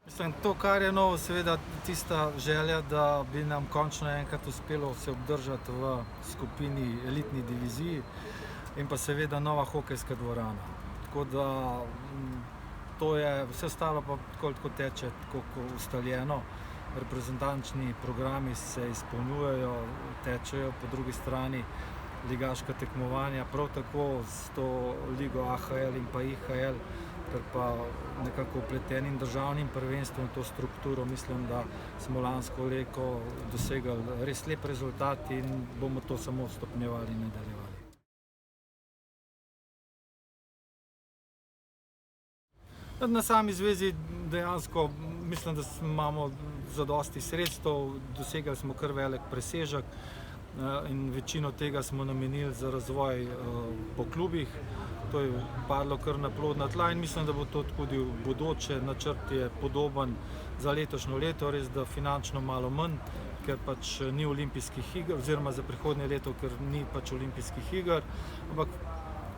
Mislim, to, kar je novo, seveda tista želja, da bi nam končno enkrat uspelo se obdržati v skupini elitni diviziji in pa seveda nova hokejska dvorana. Tako da to je, vse ostalo pa tako teče, tako kot ustaljeno. Reprezentančni programi se izpolnjujejo, tečejo, po drugi strani ligaška tekmovanja, prav tako s to ligo AHL in pa IHL, ter pa nekako vpletenim državnim prvenstvom v to strukturo. Mislim, da smo lansko leto dosegli res lep rezultat in bomo to samo stopnjevali in nadaljevali. Na sami zvezi dejansko mislim, da imamo zadosti sredstev, dosegli smo kar velik presežek in večino tega smo namenili za razvoj po klubih. To je padlo kar na plodna tla in mislim, da bo to tudi v bodoče. Načrt je podoben za letošnjo leto, res da finančno malo manj, ker pač ni olimpijskih iger, oziroma za prihodnje leto, ker ni pač olimpijskih iger, ampak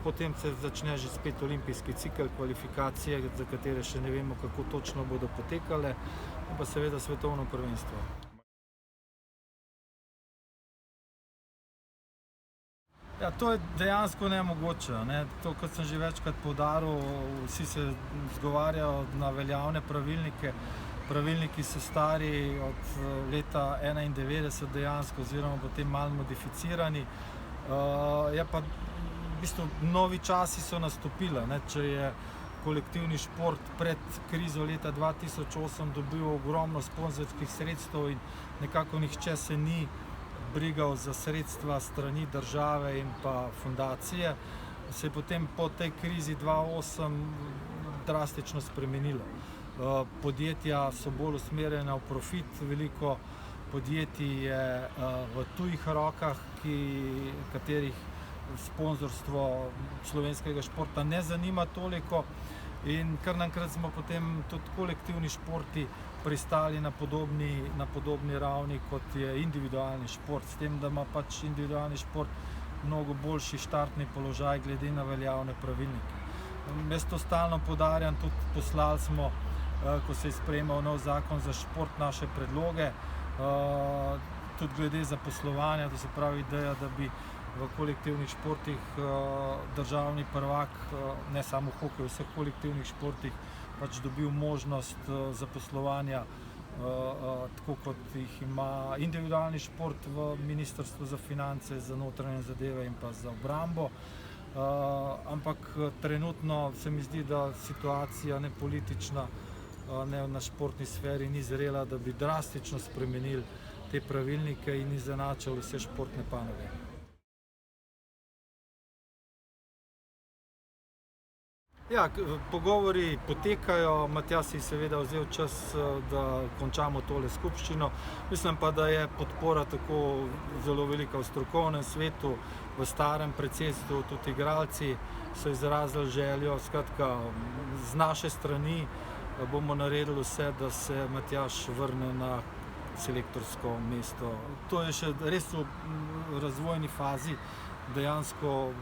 potem se začne že spet olimpijski cikel, kvalifikacije, za katere še ne vemo, kako točno bodo potekale, in pa seveda svetovno prvenstvo. Ja, to je dejansko nemogoče, ne. To, kot sem že večkrat poudaril, vsi se zgovarjajo na veljavne pravilnike. Pravilniki so stari od leta 1991 dejansko, oziroma potem malo modificirani. Je pa v bistvu novi časi so nastopili, ne. Če je kolektivni šport pred krizo leta 2008 dobil ogromno sponzorskih sredstev in nekako nihče se ni brigal za sredstva strani države in pa fundacije, se je potem po tej krizi 2008 drastično spremenilo. Podjetja so bolj usmerjena v profit, veliko podjetij je v tujih rokah, katerih sponzorstvo slovenskega športa ne zanima toliko, in kar naenkrat smo potem tudi kolektivni športi pristali na podobni ravni, kot je individualni šport, s tem, da ima pač individualni šport mnogo boljši štartni položaj glede na veljavne pravilnike. Jaz to stalno poudarjam, tudi poslali smo, ko se je sprejemal nov zakon za šport, naše predloge, tudi glede zaposlovanja, to se pravi ideja, da bi v kolektivnih športih državni prvak, ne samo v hokeju, v vseh kolektivnih športih, pač dobil možnost zaposlovanja, tako kot jih ima individualni šport v Ministrstvu za finance, za notranje zadeve in pa za obrambo. Ampak trenutno se mi zdi, da situacija ne politična, ne na športni sferi ni zrela, da bi drastično spremenili te pravilnike in izenačili vse športne panoge. Ja, pogovori potekajo, Matjaž si je seveda vzel čas, da končamo tole skupščino. Mislim pa, da je podpora tako zelo velika v strokovnem svetu, v starem predsedstvu, tudi igralci so izrazili željo. Skratka, z naše strani bomo naredili vse, da se Matjaž vrne na selektorsko mesto. To je še res v razvojni fazi, dejansko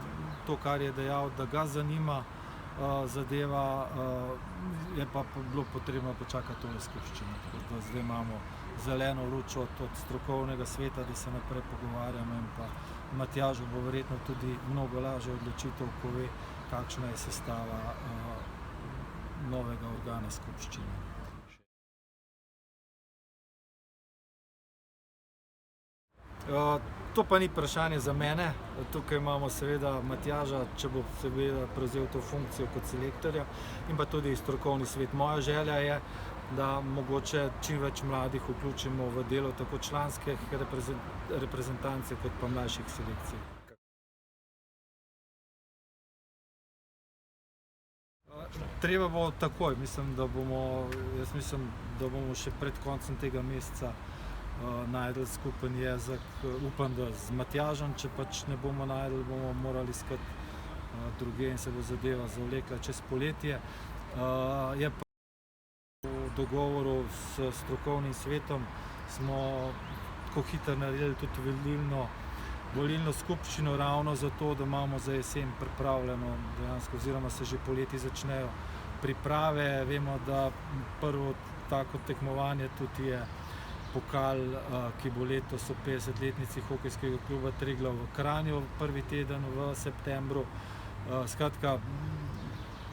to, kar je dejal, da ga zanima zadeva, je pa bilo potrebno počakati tole skupščino. Tako da zdaj imamo zeleno luč od strokovnega sveta, da se naprej pogovarjamo, in pa Matjažu bo verjetno tudi mnogo lažja odločitev, ko ve, kakšna je sestava novega organa skupščine. To pa ni vprašanje za mene. Tukaj imamo seveda Matjaža, če bo seveda prevzel to funkcijo kot selektorja, in pa tudi strokovni svet. Moja želja je, da mogoče čim več mladih vključimo v delo tako članske reprezentance kot pa mlajših selekcij. Treba bo takoj, jaz mislim, da bomo še pred koncem tega meseca našli skupen jezik, upam, da z Matjažem. Če pač ne bomo našli, bomo morali iskati drugje in se bo zadeva zavlekla čez poletje. Je pa v dogovoru s strokovnim svetom smo tako hitro naredili tudi volilno skupščino, ravno zato, da imamo za jesen pripravljeno dejansko, oziroma se že poleti začnejo priprave. Vemo, da prvo tako tekmovanje tudi je pokal, ki bo letos ob 50-letnici hokejskega kluba Triglav v Kranju prvi teden v septembru. Skratka,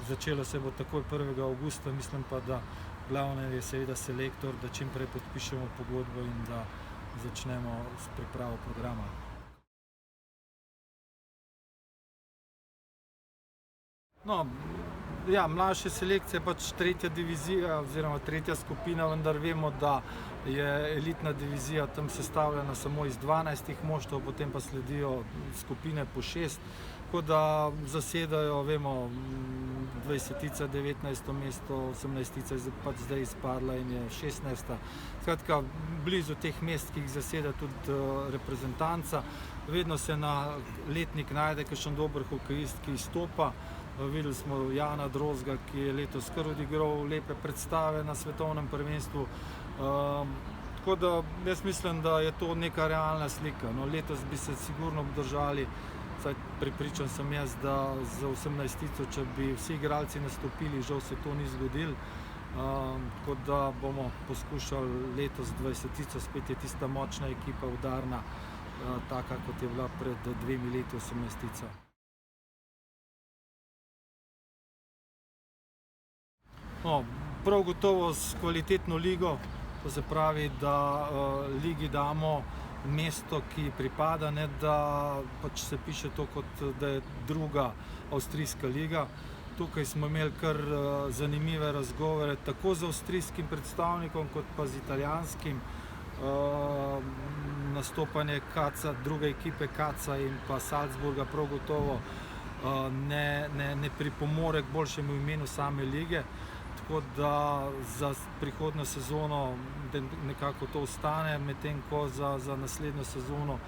začelo se bo takoj 1. avgusta, mislim pa, da glavno je seveda selektor, da čim prej podpišemo pogodbo in da začnemo s pripravo programa. No, ja, mlajše selekcije pač 3. divizija oziroma 3. skupina, vendar vemo, da je elitna divizija tam sestavljena samo iz 12 moštev, potem pa sledijo skupine po 6, tako da zasedajo, vemo, 20-tica 19. mesto, 18-tica je pač zdaj izpadla in je 16. Skratka, blizu teh mest, ki jih zaseda tudi reprezentanca. Vedno se na letnik najde kakšen dober hokejist, ki izstopa. Videli smo Jana Drozga, ki je letos kar odigral lepe predstave na svetovnem prvenstvu. Tako da jaz mislim, da je to neka realna slika. No, letos bi se sigurno obdržali, saj prepričan sem jaz, da za 18-tico, če bi vsi igralci nastopili, žal se to ni zgodilo. Tako da bomo poskušali letos 20-tico, spet je tista močna ekipa, udarna, taka kot je bila pred 2 leti 18-tica. No, prav gotovo s kvalitetno ligo, to se pravi, da ligi damo mesto, ki pripada, ne da pač se piše to, kot da je druga avstrijska liga. Tukaj smo imeli kar zanimive razgovore tako z avstrijskim predstavnikom, kot pa z italijanskim. Nastopanje Kaca, druge ekipe Kaca in pa Salzburga prav gotovo ne pripomore k boljšemu imenu same lige. Tako da za prihodnjo sezono nekako to ostane, medtem ko za naslednjo sezono,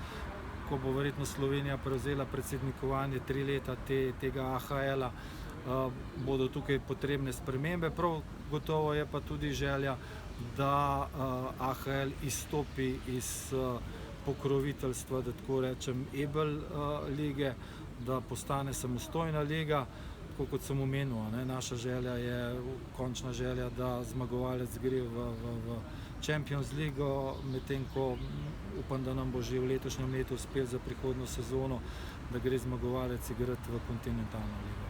ko bo verjetno Slovenija prevzela predsednikovanje 3 leta tega AHL-a, bodo tukaj potrebne spremembe. Prav gotovo je pa tudi želja, da AHL izstopi iz pokroviteljstva, da tako rečem, EBEL lige, da postane samostojna liga. Tako kot sem omenil, naša želja je, končna želja, da zmagovalec gre v Champions League, medtem ko upam, da nam bo že v letošnjem letu uspelo za prihodnjo sezono, da gre zmagovalec igrati v kontinentalno ligo.